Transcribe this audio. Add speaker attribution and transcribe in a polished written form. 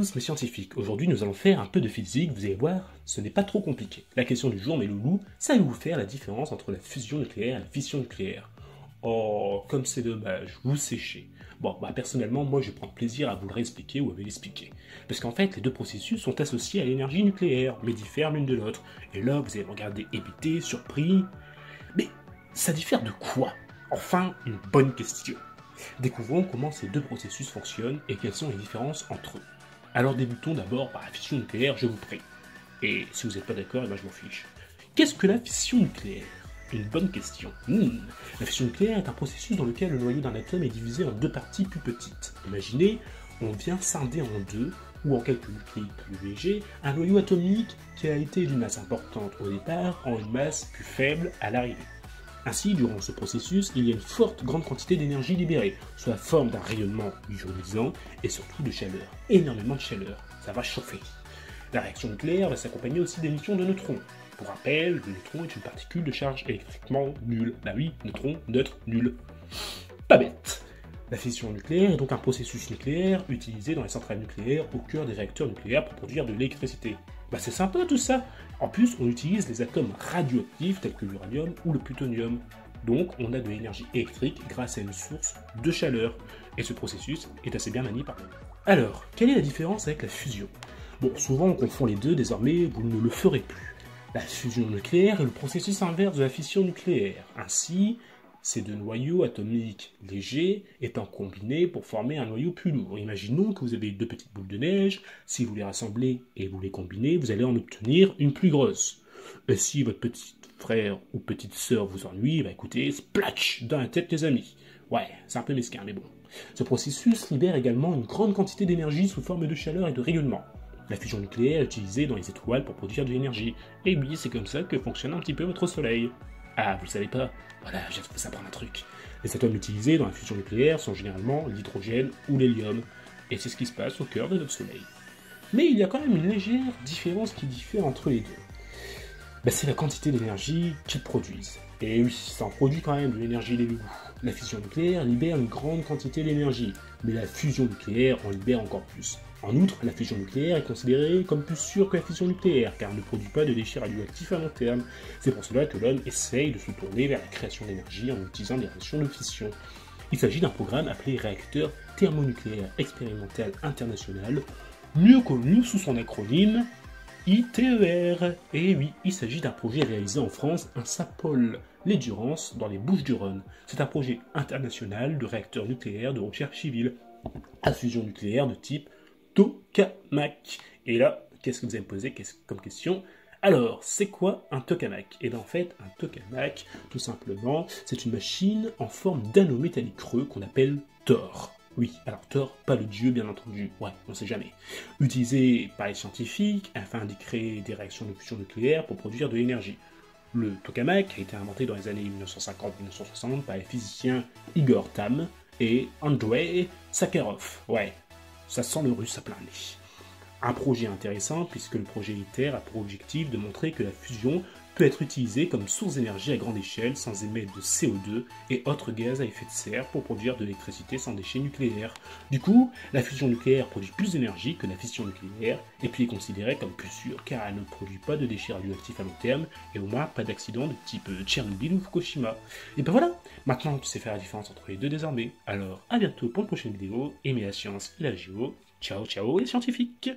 Speaker 1: tous mes scientifiques, aujourd'hui nous allons faire un peu de physique, vous allez voir, ce n'est pas trop compliqué. La question du jour mes loulous, savez-vous faire la différence entre la fusion nucléaire et la fission nucléaire? Oh, comme c'est dommage, vous séchez. Bon, personnellement, moi je prends plaisir à vous le réexpliquer ou à vous l'expliquer. Parce qu'en fait, les deux processus sont associés à l'énergie nucléaire, mais diffèrent l'une de l'autre. Et là, vous allez me regarder hébété, surpris. Mais ça diffère de quoi? Enfin, une bonne question. Découvrons comment ces deux processus fonctionnent et quelles sont les différences entre eux. Alors débutons d'abord par la fission nucléaire, je vous prie. Et si vous n'êtes pas d'accord, je m'en fiche. Qu'est-ce que la fission nucléaire? Une bonne question. La fission nucléaire est un processus dans lequel le noyau d'un atome est divisé en deux parties plus petites. Imaginez, on vient scinder en deux, ou en quelques nucléides plus légers, un noyau atomique qui a été d'une masse importante au départ en une masse plus faible à l'arrivée. Ainsi, durant ce processus, il y a une forte grande quantité d'énergie libérée, sous la forme d'un rayonnement ionisant et surtout de chaleur. Énormément de chaleur, ça va chauffer. La réaction nucléaire va s'accompagner aussi d'émissions de neutrons. Pour rappel, le neutron est une particule de charge électriquement nulle. Bah oui, neutron, neutre, nul. Pas bête. La fission nucléaire est donc un processus nucléaire utilisé dans les centrales nucléaires au cœur des réacteurs nucléaires pour produire de l'électricité. Bah c'est sympa tout ça. En plus, on utilise les atomes radioactifs tels que l'uranium ou le plutonium. Donc, on a de l'énergie électrique grâce à une source de chaleur. Et ce processus est assez bien manié par nous. Alors, quelle est la différence avec la fusion? Bon, souvent on confond les deux, désormais vous ne le ferez plus. La fusion nucléaire est le processus inverse de la fission nucléaire. Ainsi, ces deux noyaux atomiques légers étant combinés pour former un noyau plus lourd. Imaginons que vous avez deux petites boules de neige, si vous les rassemblez et vous les combinez, vous allez en obtenir une plus grosse. Et si votre petit frère ou petite sœur vous ennuie, écoutez, splatch dans la tête les amis. Ouais, c'est un peu mesquin, mais bon. Ce processus libère également une grande quantité d'énergie sous forme de chaleur et de rayonnement. La fusion nucléaire est utilisée dans les étoiles pour produire de l'énergie. Et oui, c'est comme ça que fonctionne un petit peu votre soleil. Ah, vous le savez pas? Voilà, je vais vous apprendre un truc. Les atomes utilisés dans la fusion nucléaire sont généralement l'hydrogène ou l'hélium. Et c'est ce qui se passe au cœur de notre soleil. Mais il y a quand même une légère différence qui diffère entre les deux. C'est la quantité d'énergie qu'ils produisent. Et oui, ça en produit quand même de l'énergie les loulous. La fission nucléaire libère une grande quantité d'énergie, mais la fusion nucléaire en libère encore plus. En outre, la fission nucléaire est considérée comme plus sûre que la fission nucléaire, car elle ne produit pas de déchets radioactifs à long terme. C'est pour cela que l'homme essaye de se tourner vers la création d'énergie en utilisant des réactions de fission. Il s'agit d'un programme appelé Réacteur thermonucléaire expérimental international, mieux connu sous son acronyme ITER. Et oui, il s'agit d'un projet réalisé en France, un SAPOL, les Durances, dans les Bouches-du-Rhône. C'est un projet international de réacteur nucléaire de recherche civile à fusion nucléaire de type tokamak. Et là, qu'est-ce que vous allez me poser comme question? Alors, c'est quoi un tokamak? Et bien en fait, un tokamak, tout simplement, c'est une machine en forme d'anneau métallique creux qu'on appelle Thor. Oui, alors Thor, pas le dieu bien entendu, ouais, on sait jamais. Utilisé par les scientifiques afin d'y créer des réactions de fusion nucléaire pour produire de l'énergie. Le tokamak a été inventé dans les années 1950-1960 par les physiciens Igor Tamm et Andrei Sakharov. Ouais, ça sent le russe à plein nez. Un projet intéressant puisque le projet ITER a pour objectif de montrer que la fusion peut être utilisée comme source d'énergie à grande échelle sans émettre de CO2 et autres gaz à effet de serre pour produire de l'électricité sans déchets nucléaires. Du coup, la fusion nucléaire produit plus d'énergie que la fission nucléaire et puis est considérée comme plus sûre car elle ne produit pas de déchets radioactifs à long terme et au moins pas d'accident de type Tchernobyl ou Fukushima. Et ben voilà, maintenant tu sais faire la différence entre les deux désormais. Alors à bientôt pour une prochaine vidéo, aimez la science et la géo. Ciao ciao les scientifiques!